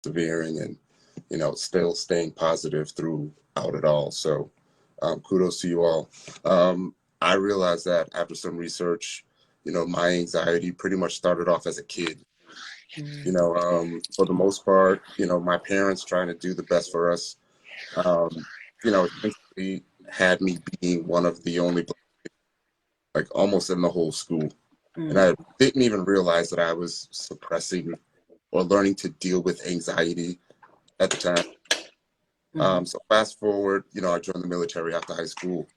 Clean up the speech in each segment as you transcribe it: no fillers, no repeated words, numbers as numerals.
persevering and, still staying positive throughout it all. So kudos to you all. I realized that after some research, my anxiety pretty much started off as a kid. For the most part, my parents trying to do the best for us, essentially had me being one of the only Black, like almost in the whole school. And I didn't even realize that I was suppressing or learning to deal with anxiety at the time. So fast forward, I joined the military after high school.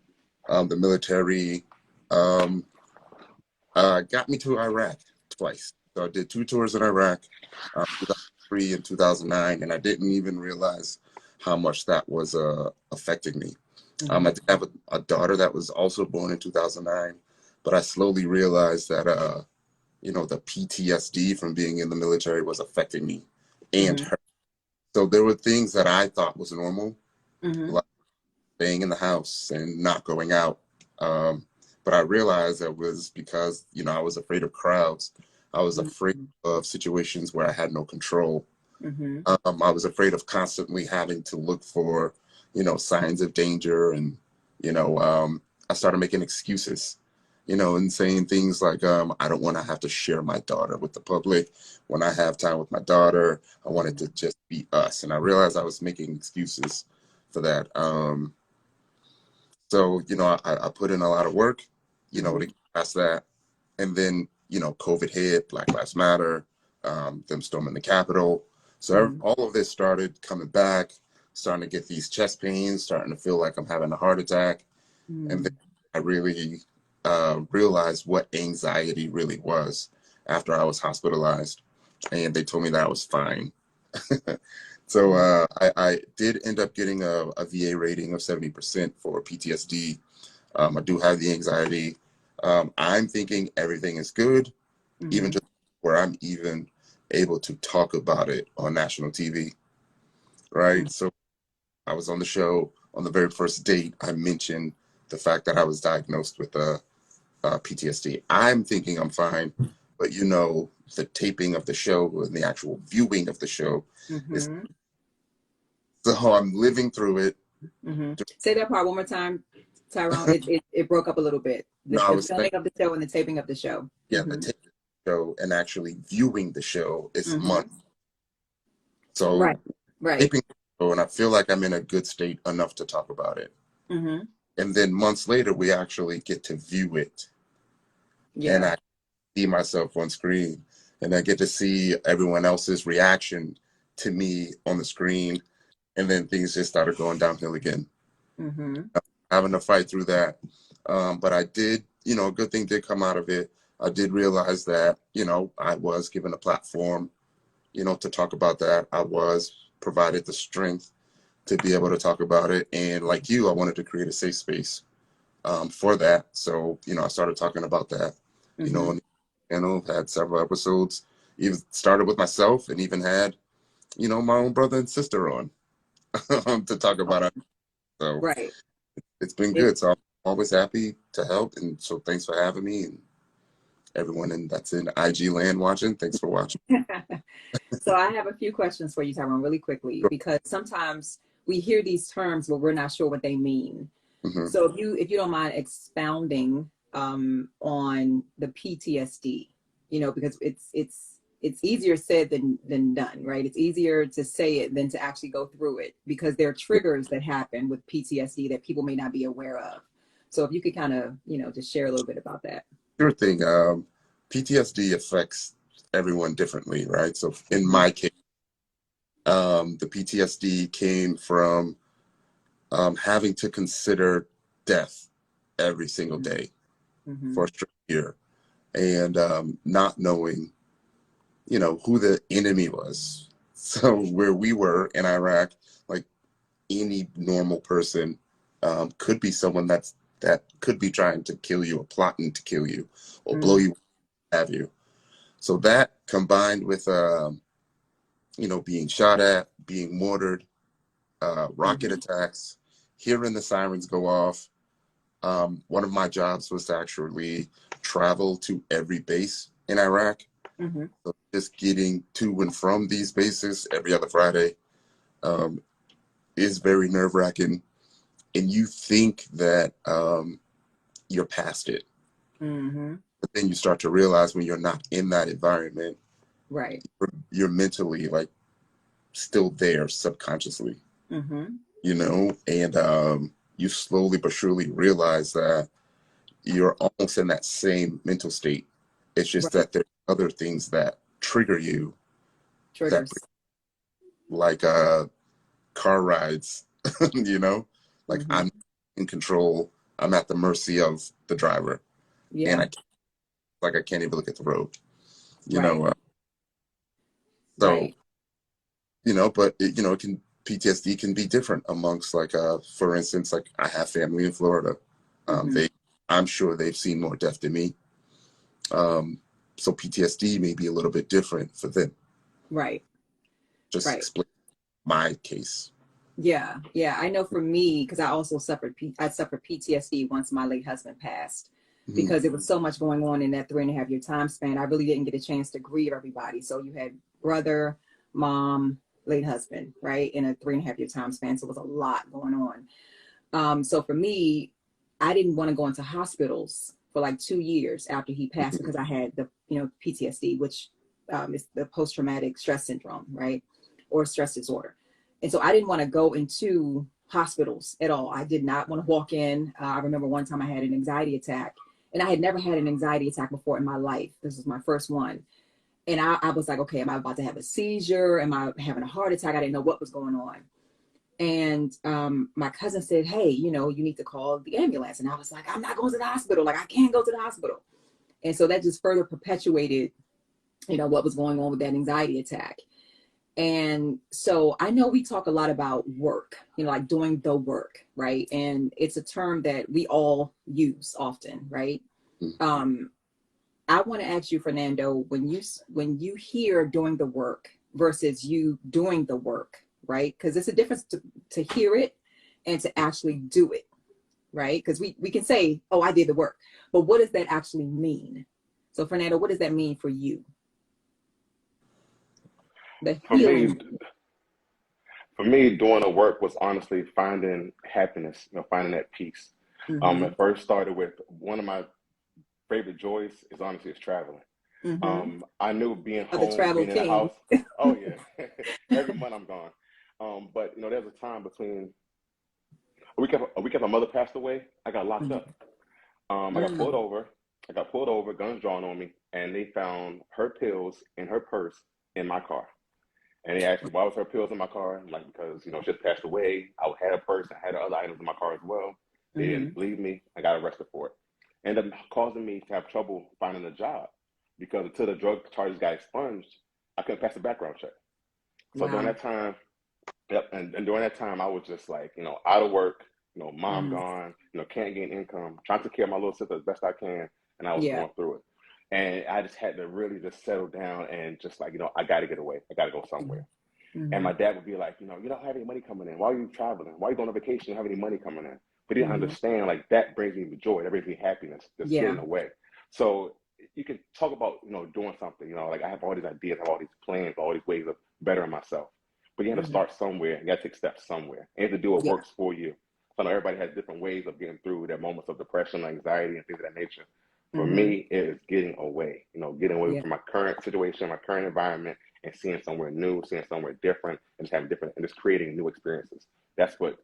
The military got me to Iraq twice. So I did 2 tours in Iraq, 2003 and 2009, and I didn't even realize how much that was affecting me. I did have a daughter that was also born in 2009, but I slowly realized that, the PTSD from being in the military was affecting me and her. So there were things that I thought was normal, like staying in the house and not going out. But I realized that was because, I was afraid of crowds. I was afraid of situations where I had no control. I was afraid of constantly having to look for, signs of danger. And, I started making excuses, and saying things like, I don't want to have to share my daughter with the public. When I have time with my daughter, I want it to just be us. And I realized I was making excuses for that. So, I put in a lot of work, to get past that. And then, COVID hit, Black Lives Matter, them storming the Capitol. So all of this started coming back, starting to get these chest pains, starting to feel like I'm having a heart attack. And then I really realized what anxiety really was after I was hospitalized. And they told me that I was fine. So I did end up getting a VA rating of 70% for PTSD. I do have the anxiety. I'm thinking everything is good, even just where I'm even able to talk about it on national TV, right? So I was on the show. On the very first date, I mentioned the fact that I was diagnosed with PTSD. I'm thinking I'm fine, but the taping of the show and the actual viewing of the show is, so I'm living through it. Say that part one more time, Tyrone. It broke up a little bit. The filming of the show and the taping of the show. Yeah, the taping of the show and actually viewing the show is months. So right. Taping the show, and I feel like I'm in a good state enough to talk about it. And then months later, we actually get to view it. Yeah. And I see myself on screen, and I get to see everyone else's reaction to me on the screen. And then things just started going downhill again. Having to fight through that. But I did, a good thing did come out of it. I did realize that, I was given a platform, to talk about that. I was provided the strength to be able to talk about it. And like you, I wanted to create a safe space for that. So, I started talking about that, on the channel, had several episodes, even started with myself and even had, my own brother and sister on to talk about it. So it's been good. So I'm always happy to help. And so thanks for having me, and everyone that's in IG land watching. Thanks for watching. So I have a few questions for you, Tyrone, really quickly, because sometimes we hear these terms, but we're not sure what they mean. So if you don't mind expounding on the PTSD, because it's easier said than done, right? It's easier to say it than to actually go through it, because there are triggers that happen with PTSD that people may not be aware of. So if you could kind of, just share a little bit about that. Sure thing. PTSD affects everyone differently, right? So in my case, the PTSD came from having to consider death every single day for a straight year, and not knowing, who the enemy was. So where we were in Iraq, like any normal person could be someone that could be trying to kill you or plotting to kill you or blow you, have you. So that combined with, being shot at, being mortared, rocket attacks, hearing the sirens go off. One of my jobs was to actually travel to every base in Iraq. So just getting to and from these bases every other Friday is very nerve-wracking, and you think that you're past it. But then you start to realize when you're not in that environment, right, you're mentally like still there subconsciously, you know, and you slowly but surely realize that you're almost in that same mental state. It's just that there are other things that trigger you, triggers, like car rides, you know, like I'm in control. I'm at the mercy of the driver, and I can't even look at the road, you know. So, you know, but PTSD can be different amongst like, for instance, like I have family in Florida. I'm sure they've seen more death than me. So PTSD may be a little bit different for them. Right. Just explain my case. Yeah. I know for me, because I also suffered PTSD once my late husband passed, because there was so much going on in that 3.5-year time span. I really didn't get a chance to grieve everybody. So you had brother, mom, late husband, right, in a 3.5-year time span. So it was a lot going on. So for me, I didn't want to go into hospitals for like 2 years after he passed because I had the PTSD, which is the post-traumatic stress syndrome, right, or stress disorder. And so I didn't want to go into hospitals at all. I did not want to walk in. I remember one time I had an anxiety attack, and I had never had an anxiety attack before in my life. This was my first one. And I was like, okay, am I about to have a seizure? Am I having a heart attack? I didn't know what was going on. And my cousin said, hey, you need to call the ambulance. And I was like, I'm not going to the hospital. Like, I can't go to the hospital. And so that just further perpetuated, what was going on with that anxiety attack. And so I know we talk a lot about work, like doing the work, right? And it's a term that we all use often, right? I want to ask you, Fernando, when you hear doing the work versus you doing the work, right? Because it's a difference to hear it and to actually do it, right? Because we can say, oh, I did the work, but what does that actually mean? So Fernando, what does that mean for you? The healing. For me, doing the work was honestly finding happiness, finding that peace. It first started with one of my favorite joys is honestly traveling. I knew being home, being in the house. Oh yeah, every month I'm gone. But there's a time between a week after my mother passed away, I got locked up. I got pulled over, guns drawn on me, and they found her pills in her purse in my car. And they asked me, why was her pills in my car? I'm like, because, she just passed away. I had a purse, I had other items in my car as well. They didn't believe me. I got arrested for it. Ended up causing me to have trouble finding a job because until the drug charges got expunged, I couldn't pass the background check. So during that time, and during that time, I was just like, out of work, mom gone, can't gain income, trying to take care of my little sister as best I can. And I was going through it. And I just had to really just settle down and just like, I got to get away. I got to go somewhere. And my dad would be like, you don't have any money coming in. Why are you traveling? Why are you going on vacation? You don't have any money coming in. But he didn't understand, like, that brings me joy. That brings me happiness, just getting away. So you can talk about, doing something, like I have all these ideas, I have all these plans, all these ways of bettering myself. But you have to start somewhere. You got to take steps somewhere. And you have to do what works for you. So I know everybody has different ways of getting through their moments of depression, anxiety, and things of that nature. For me, it is getting away, getting away from my current situation, my current environment, and seeing somewhere new, seeing somewhere different, and just having different, and just creating new experiences. That's what,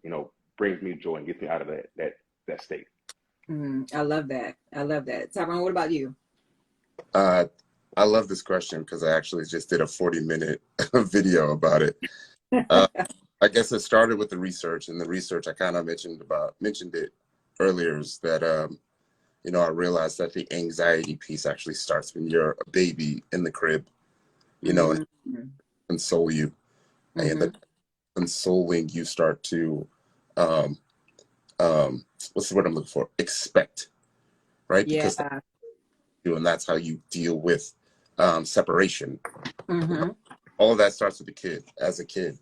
brings me joy and gets me out of that state. I love that. Tyrone, what about you? I love this question because I actually just did a 40-minute video about it. I guess it started with the research, and the research I kind of mentioned it earlier is that, I realized that the anxiety piece actually starts when you're a baby in the crib, and console you. And the consoling, you start to, what's the word I'm looking for? Expect, right? Yeah. Because and that's how you deal with separation. All of that starts with the kid, as a kid.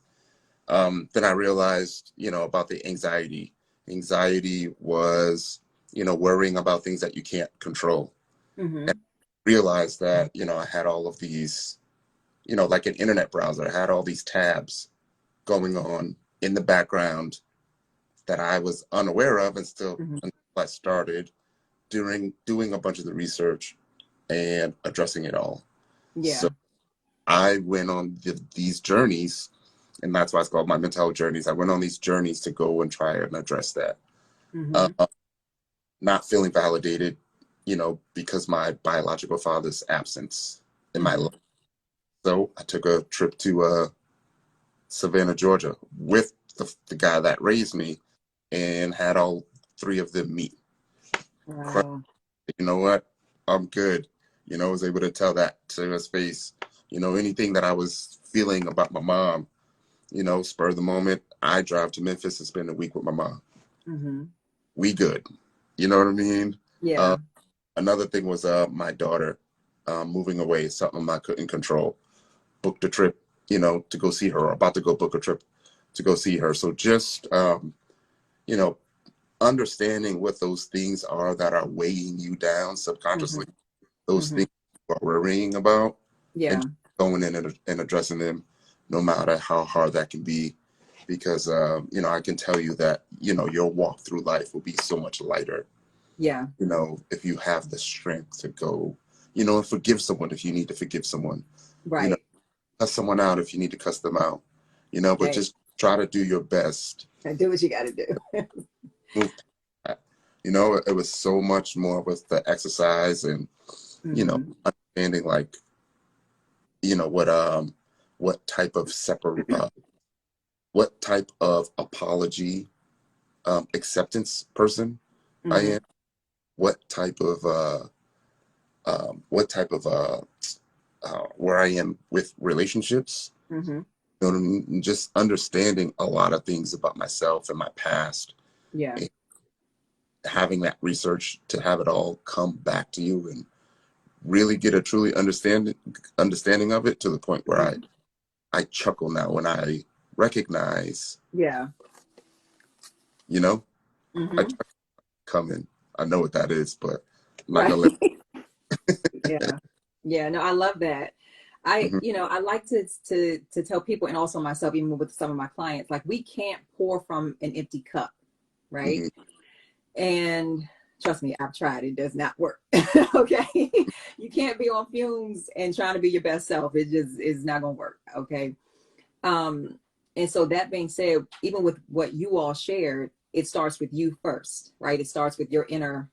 Then I realized, about the anxiety. Anxiety was, worrying about things that you can't control. And realized that, I had all of these like an internet browser. I had all these tabs going on in the background that I was unaware of and still until I started doing a bunch of the research and addressing it all. Yeah. So I went on these journeys, and that's why it's called my mental health journeys. I went on these journeys to go and try and address that. Not feeling validated, because my biological father's absence in my life. So I took a trip to Savannah, Georgia with the guy that raised me and had all three of them meet. Wow. You know what? I'm good. I was able to tell that to his face. Anything that I was feeling about my mom, spur of the moment, I drive to Memphis and spend a week with my mom. We good. You know what I mean? Yeah. Another thing was my daughter moving away, something I couldn't control. Booked a trip, to go see her, or about to go book a trip to go see her. So just, understanding what those things are that are weighing you down subconsciously, those things you are worrying about, and going in and addressing them, no matter how hard that can be. Because, I can tell you that, your walk through life will be so much lighter. Yeah. If you have the strength to go, and forgive someone if you need to forgive someone. Right. Cuss someone out if you need to cuss them out. But just try to do your best. And do what you got to do. Move past that. It was so much more with the exercise and, understanding like, what type of what type of apology, acceptance person I am, what type of where I am with relationships, just understanding a lot of things about myself and my past. Yeah. And having that research to have it all come back to you and really get a truly understanding of it, to the point where I chuckle now when I recognize, Yeah. I chuckle coming. I know what that is, but I'm not Right. gonna let Yeah. Yeah. No, I love that. I like to tell people, and also myself, even with some of my clients, like, we can't pour from an empty cup, right? And trust me, I've tried. It does not work. Okay. You can't be on fumes and trying to be your best self. It just is not going to work. Okay. And so that being said, even with what you all shared, it starts with you first, right? It starts with your inner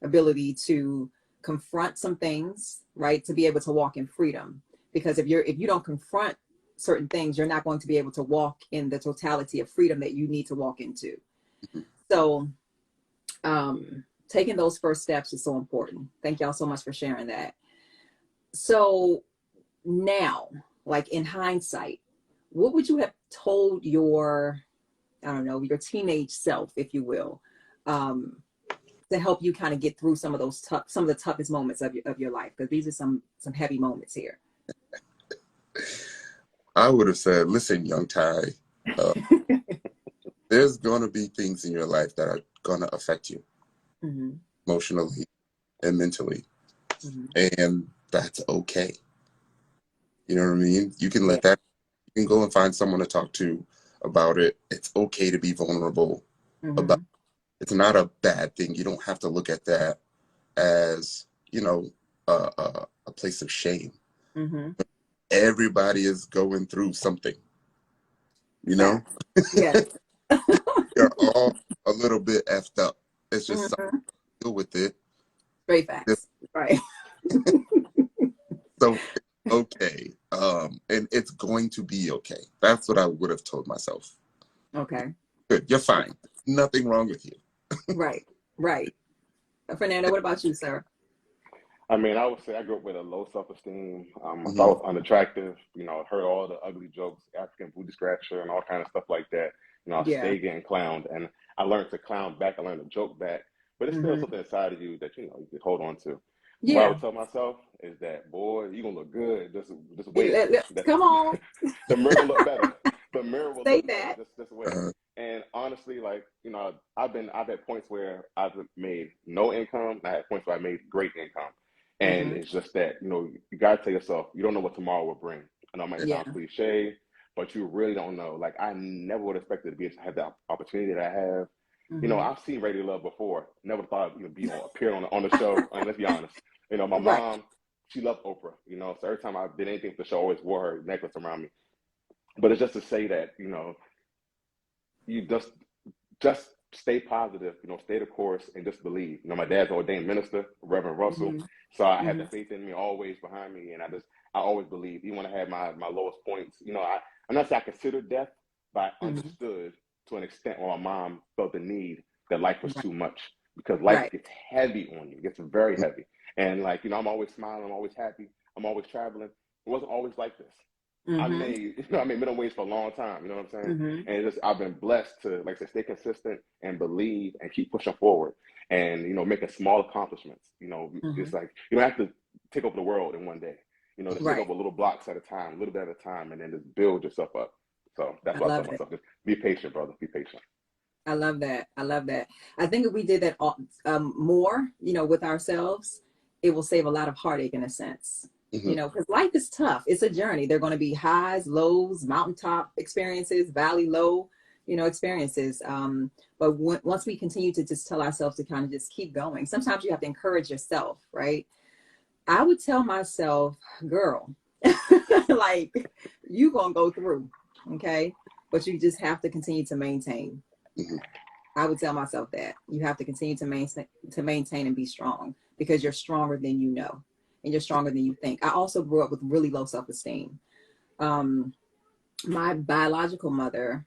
ability to confront some things, right? To be able to walk in freedom. Because if you don't confront certain things, you're not going to be able to walk in the totality of freedom that you need to walk into. So taking those first steps is so important. Thank y'all so much for sharing that. So now, like, in hindsight, what would you have told your, I don't know, your teenage self, if you will, to help you kind of get through some of the toughest moments of your life? Because these are some heavy moments here. I would have said, listen, young Ty, there's going to be things in your life that are going to affect you emotionally and mentally. And that's okay. You know what I mean? You can let that, you can go and find someone to talk to about it. It's okay to be vulnerable about it. It's not a bad thing. You don't have to look at that as, a place of shame. Everybody is going through something, Yeah. You're all a little bit effed up. It's just something to deal with it. Straight facts. Right. So okay. And it's going to be okay. That's what I would have told myself. Okay. Good. You're fine. Nothing wrong with you. Right. Right. Fernando, what about you, sir? I mean, I would say I grew up with a low self-esteem. I thought I was unattractive. Heard all the ugly jokes, African booty scratcher, and all kind of stuff like that. I stayed getting clowned, and I learned to clown back. I learned to joke back, but it's still something inside of you that you can hold on to. What I would tell myself is that, boy, you're gonna look good. Just wait. Come on. The mirror will look better. The mirror will Say look that. better. Just wait. And honestly, like, I've had points where I've made no income, and I had points where I made great income. And it's just that, you gotta tell yourself, you don't know what tomorrow will bring. I know it might Yeah. sound cliche, but you really don't know. Like, I never would have expected to be have the opportunity that I have. You know, I've seen Rtl Love before. Never thought I'd be appear on the show. I mean, let's be honest. You know, my Right. mom, she loved Oprah. You know, so every time I did anything for the show, I always wore her necklace around me. But it's just to say that, you know, you just stay positive, you know, stay the course and just believe. You know, my dad's an ordained minister, Reverend Russell. So I had the faith in me always behind me, and I always believed. Even when I had my lowest points, you know, I'm not saying I considered death, but I understood to an extent where my mom felt the need that life was too much, because life Right. gets heavy on you. It gets very heavy. And like, you know, I'm always smiling, I'm always happy, I'm always traveling. It wasn't always like this. I made minimum wage for a long time, you know what I'm saying? And it's just, I've been blessed to, like I said, stay consistent and believe and keep pushing forward, and, you know, making small accomplishments. You know, it's like, you don't have to take over the world in one day. You know, just take Right. over little blocks at a time, a little bit at a time, and then just build yourself up. So that's I what I love tell that. myself. Just be patient, brother. Be patient. I love that. I love that. I think if we did that more, you know, with ourselves, it will save a lot of heartache in a sense. You know, because life is tough. It's a journey. There are going to be highs, lows, mountaintop experiences, valley low, you know, experiences. But once we continue to just tell ourselves to kind of just keep going, sometimes you have to encourage yourself, right? I would tell myself, girl, like, you going to go through, okay? But you just have to continue to maintain. I would tell myself that you have to continue to maintain and be strong, because you're stronger than you know, and you're stronger than you think. I also grew up with really low self-esteem. My biological mother,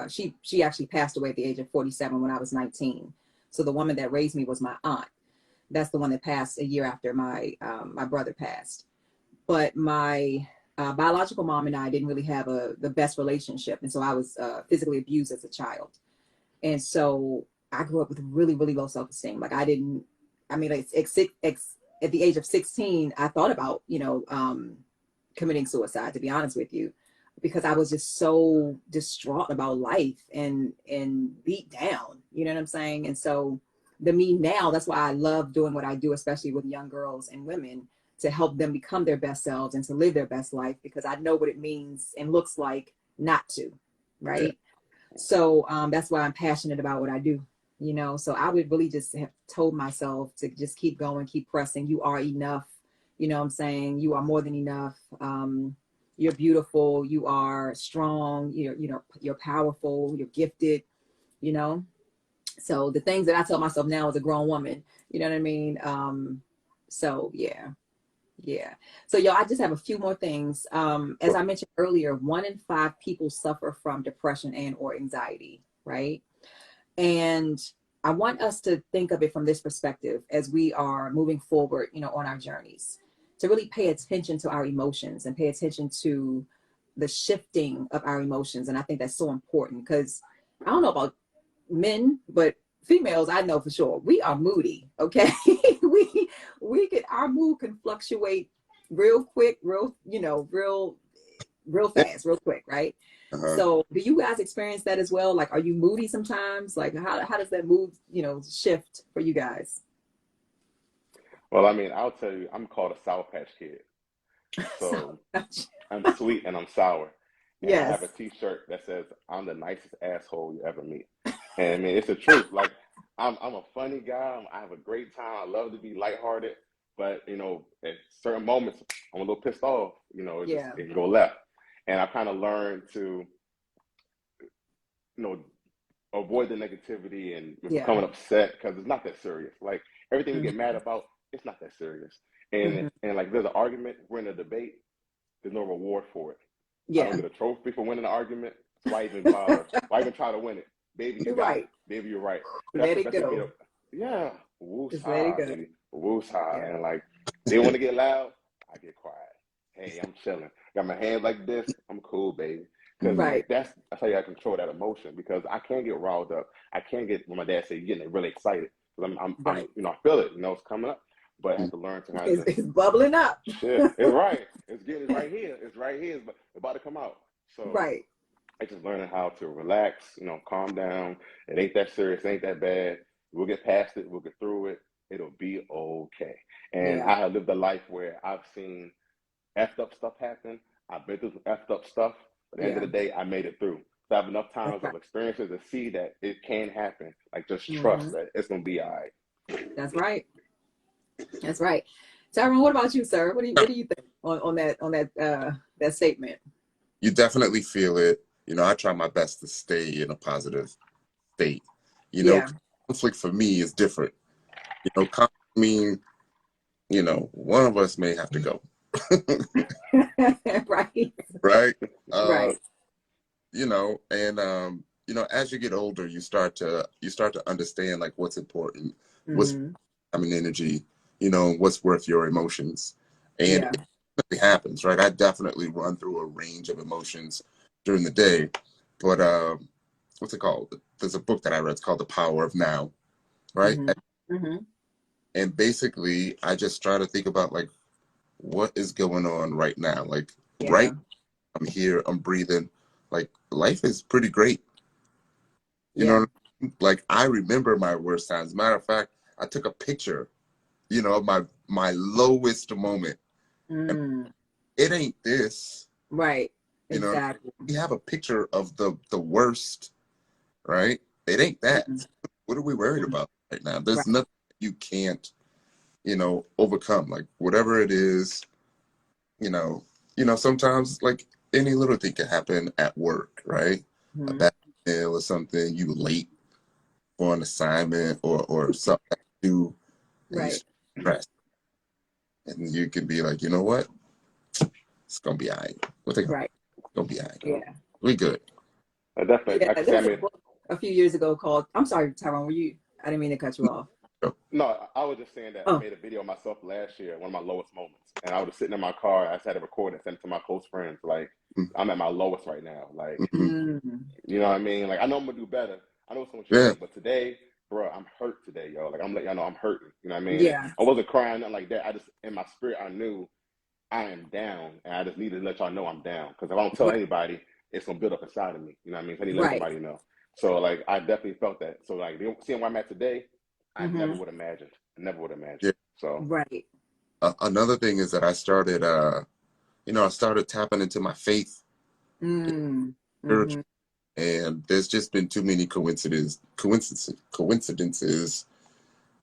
she actually passed away at the age of 47 when I was 19. So the woman that raised me was my aunt. That's the one that passed a year after my brother passed. But my biological mom and I didn't really have the best relationship, and so I was physically abused as a child. And so I grew up with really, really low self-esteem. Like, I mean, at the age of 16, I thought about, you know, committing suicide, to be honest with you, because I was just so distraught about life and beat down, you know what I'm saying? And so the me now, that's why I love doing what I do, especially with young girls and women, to help them become their best selves and to live their best life, because I know what it means and looks like not to, right? Yeah. So that's why I'm passionate about what I do, you know. So I would really just have told myself to just keep going, keep pressing. You are enough. You know what I'm saying? You are more than enough. You're beautiful. You are strong. You're powerful. You're gifted, you know. So the things that I tell myself now as a grown woman, you know what I mean? So yeah. Yeah. So, y'all, I just have a few more things. As I mentioned earlier, 1 in 5 people suffer from depression and or anxiety, right? And I want us to think of it from this perspective as we are moving forward, you know, on our journeys, to really pay attention to our emotions and pay attention to the shifting of our emotions. And I think that's so important, because I don't know about men, but females, I know for sure, we are moody. Okay. we can, our mood can fluctuate real quick, real fast, real quick, right? So do you guys experience that as well? Like, are you moody sometimes? Like, how does that mood, you know, shift for you guys? Well, I mean, I'll tell you, I'm called a Sour Patch Kid. So So I'm sweet and I'm sour. And I have a yes. T-shirt that says, "I'm the nicest asshole you ever meet." And I mean, it's the truth. Like, I'm a funny guy. I have a great time. I love to be lighthearted. But, you know, at certain moments, I'm a little pissed off. You know, Yeah. it can go left. And I kind of learned to, you know, avoid the negativity and Yeah. becoming upset, because it's not that serious. Like, everything we get Mm-hmm. mad about, it's not that serious. Mm-hmm. And like, there's an argument, we're in a debate, there's no reward for it. I don't Yeah. get a trophy for winning an argument, so why even bother? Why even try to win it? Baby, you You're got it. right. Baby, you're right. That's Let the it best way go. to, yeah, woos Just let it ha, go. baby, woos ha. Yeah. And like, they want to get loud, I get quiet. Hey, I'm chilling. Got my hands like this. I'm cool, baby. Because Right. that's how you gotta control that emotion. Because I can't get riled up. I can't get, when my dad said, you're getting really excited. Because I'm, Right. you know, I feel it. You know, it's coming up. But I have to learn to kind of just It's bubbling up. shit. It's right. It's right here. It's right here. It's about to come out. So Right. I just learning how to relax, you know, calm down. It ain't that serious. It ain't that bad. We'll get past it. We'll get through it. It'll be okay. And Yeah. I have lived a life where I've seen effed up stuff happen. I've been through some effed up stuff, but at the end of the day, I made it through. So I have enough times of experiences to see that it can happen. Like, just trust that it's gonna be all right. That's right. That's right. Tyrone, what about you, sir? What do you think on that statement? You definitely feel it. You know, I try my best to stay in a positive state. You know, conflict for me is different. You know, conflict mean, you know, one of us may have to go. Right. Right. Right. You know, and you know, as you get older, you start to understand like what's important, what's having energy, you know, what's worth your emotions. And it definitely happens, right? I definitely run through a range of emotions during the day. But what's it called? There's a book that I read, it's called The Power of Now, right? And basically I just try to think about like what is going on right now. Like right, I'm here, I'm breathing. Like life is pretty great. You know what I mean? Like I remember my worst times. Matter of fact, I took a picture, you know, of my lowest moment. And it ain't this. Right. You Exactly. know, we have a picture of the worst, right? It ain't that. What are we worried about right now? There's nothing you can't, you know, overcome. Like whatever it is, you know, sometimes like any little thing can happen at work, right? A bad email or something, you late for an assignment or something to do, and you're stressed. And you can be like, you know what? It's gonna be all right. We'll take it. It's gonna be all right. Yeah. We good. Definitely. Like there was a book a few years ago called, I'm sorry, Tyrone, I didn't mean to cut you off. No, I was just saying that I made a video of myself last year, one of my lowest moments. And I was sitting in my car, I just had to record it, send it to my close friends. Like, I'm at my lowest right now. Like, you know what I mean? Like, I know I'm gonna do better. I know someone should say, but today, bro, I'm hurt today, yo. Like, I'm letting y'all know I'm hurting. You know what I mean? Yeah. I wasn't crying, nothing like that. I just, in my spirit, I knew I am down. And I just needed to let y'all know I'm down. Because if I don't tell anybody, it's gonna build up inside of me. You know what I mean? So I need to let somebody know. So, like, I definitely felt that. So, like, seeing where I'm at today, I never would have imagined. Never would have imagined. Yeah. So another thing is that I started I started tapping into my faith, spiritual, and there's just been too many coincidences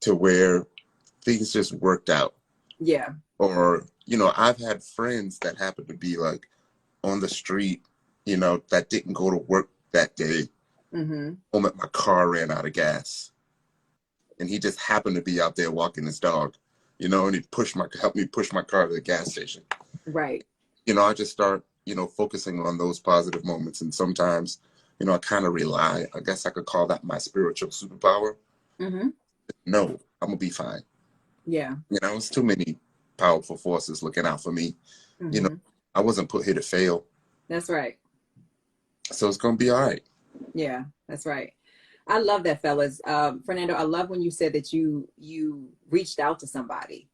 to where things just worked out. Yeah. Or, you know, I've had friends that happen to be like on the street, you know, that didn't go to work that day. Moment my car ran out of gas. And he just happened to be out there walking his dog, you know, and he helped me push my car to the gas station. Right. You know, I just start, you know, focusing on those positive moments. And sometimes, you know, I kind of rely, I guess I could call that my spiritual superpower. No, I'm gonna be fine. Yeah. You know, it's too many powerful forces looking out for me. You know, I wasn't put here to fail. That's right. So it's gonna be all right. Yeah, that's right. I love that, fellas. Fernando, I love when you said that you reached out to somebody.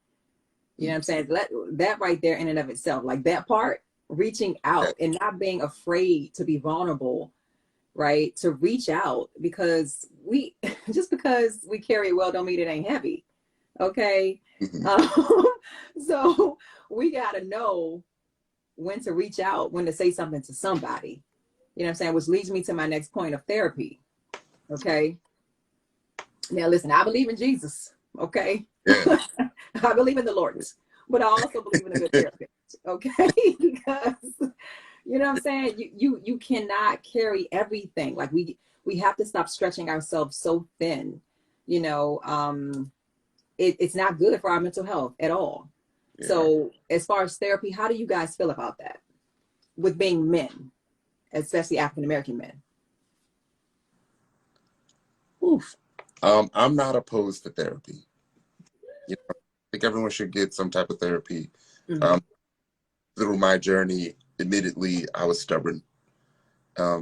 You know what I'm saying? That right there in and of itself, like that part, reaching out and not being afraid to be vulnerable, right? To reach out, because just because we carry it well don't mean it ain't heavy. Okay. So we got to know when to reach out, when to say something to somebody. You know what I'm saying? Which leads me to my next point of therapy. Okay. Now listen, I believe in Jesus. Okay. Yeah. I believe in the Lord, but I also believe in a good therapist. Okay. Because you know what I'm saying? You cannot carry everything. Like we have to stop stretching ourselves so thin. You know, it's not good for our mental health at all. Yeah. So as far as therapy, how do you guys feel about that with being men, especially African-American men? Oof. I'm not opposed to therapy. You know, I think everyone should get some type of therapy. Through my journey, admittedly, I was stubborn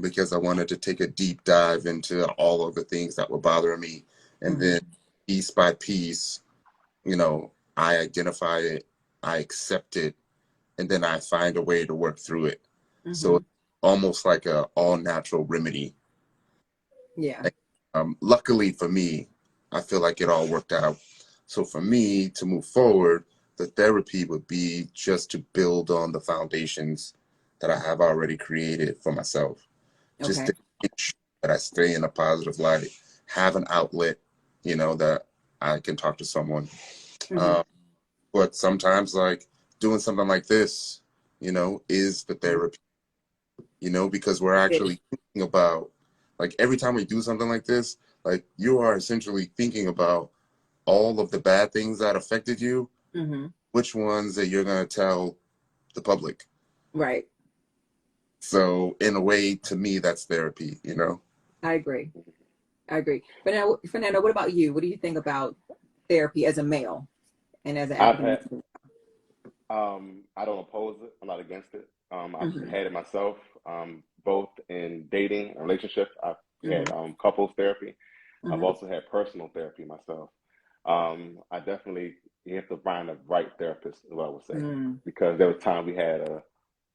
because I wanted to take a deep dive into all of the things that were bothering me. And then piece by piece, you know, I identify it, I accept it, and then I find a way to work through it. So it's almost like a all natural remedy. Yeah. Luckily for me, I feel like it all worked out. So for me to move forward, the therapy would be just to build on the foundations that I have already created for myself, just Okay. to make sure that I stay in a positive light, have an outlet, you know, that I can talk to someone. But sometimes, like, doing something like this, you know, is the therapy, you know, because we're actually thinking about, like, every time we do something like this, like, you are essentially thinking about all of the bad things that affected you, which ones that you're going to tell the public. Right. So in a way, to me, that's therapy, you know? I agree. I agree. But now, Fernando, what about you? What do you think about therapy as a male and as an I've African had, American? I don't oppose it. I'm not against it. I've Mm-hmm. had it myself, both in dating and relationship. I've had Mm-hmm. couples therapy. I've Mm-hmm. also had personal therapy myself. I definitely, you have to find the right therapist, is what I would say, Mm-hmm. because there was time we had a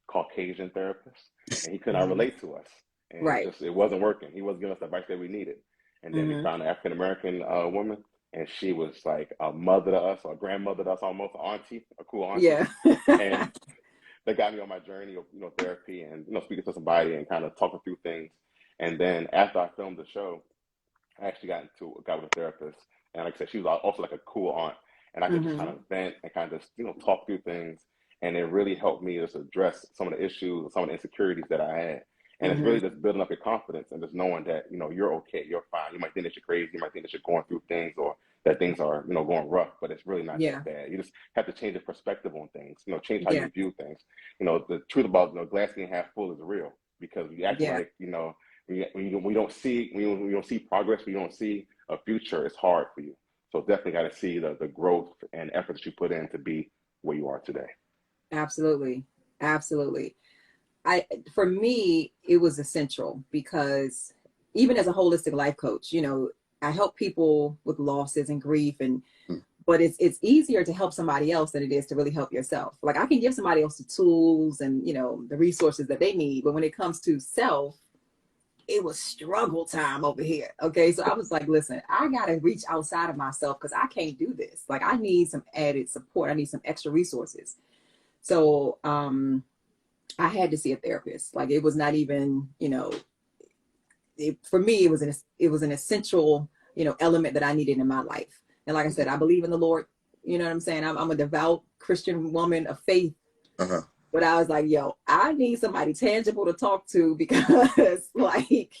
Caucasian therapist, and he could not Mm-hmm. relate to us, and Right. it wasn't working. He wasn't giving us the advice that we needed. And then we Mm-hmm. found an African American woman, and she was like a mother to us, or a grandmother to us, almost auntie, a cool auntie, Yeah. and that got me on my journey of therapy and speaking to somebody and kind of talking through things. And then after I filmed the show, I actually got with a therapist, and like I said, she was also like a cool aunt, and I could just kind Mm-hmm. of vent and kind of just talk through things, and it really helped me just address some of the issues, some of the insecurities that I had, and it's Mm-hmm. really just building up your confidence and just knowing that you're okay, you're fine. You might think that you're crazy, you might think that you're going through things or that things are going rough, but it's really not Yeah. that bad. You just have to change your perspective on things, change how Yeah. you view things. The truth about glass being half full is real, because we act Yeah. like we don't see we don't see progress, we don't see a future. It's hard for you. So definitely got to see the growth and effort that you put in to be where you are today. Absolutely. Absolutely. For me, it was essential because even as a holistic life coach, I help people with losses and grief, but it's easier to help somebody else than it is to really help yourself. Like, I can give somebody else the tools and the resources that they need, but when it comes to self, it was struggle time over here. Okay. So I was like, listen, I got to reach outside of myself because I can't do this. Like, I need some added support. I need some extra resources. So I had to see a therapist. Like, it was not even, for me, it was an essential, element that I needed in my life. And like I said, I believe in the Lord. You know what I'm saying? I'm a devout Christian woman of faith. Uh-huh. But I was like, yo, I need somebody tangible to talk to because like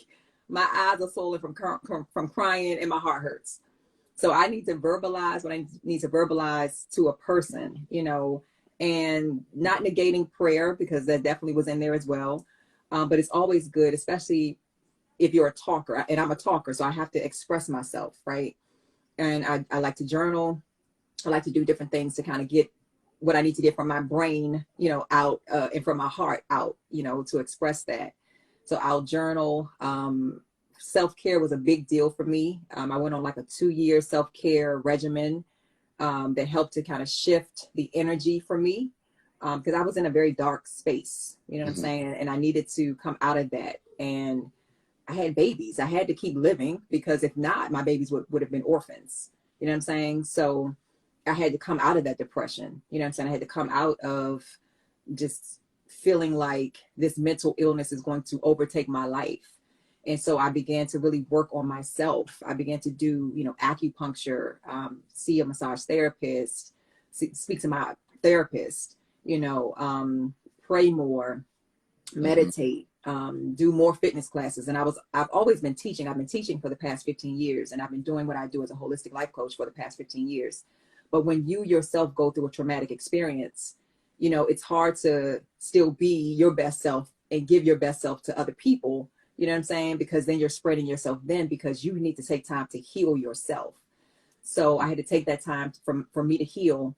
my eyes are swollen from crying and my heart hurts. So I need to verbalize what I need to verbalize to a person, and not negating prayer because that definitely was in there as well. But it's always good, especially if you're a talker, and I'm a talker, so I have to express myself, right? And I like to journal. I like to do different things to kind of get what I need to get from my brain, out, and from my heart out, to express that. So I'll journal. Self-care was a big deal for me. I went on like a 2-year self-care regimen that helped to kind of shift the energy for me, because I was in a very dark space, you know what I'm saying? And I needed to come out of that. And I had babies. I had to keep living because if not, my babies would have been orphans. You know what I'm saying? So I had to come out of that depression. You know what I'm saying? I had to come out of just feeling like this mental illness is going to overtake my life. And so I began to really work on myself. I began to do, acupuncture, see a massage therapist, speak to my therapist, pray more, meditate, do more fitness classes. And I've always been teaching. I've been teaching for the past 15 years, and I've been doing what I do as a holistic life coach for the past 15 years. But when you yourself go through a traumatic experience, it's hard to still be your best self and give your best self to other people. You know what I'm saying? Because then you're spreading yourself because you need to take time to heal yourself. So I had to take that time for me to heal.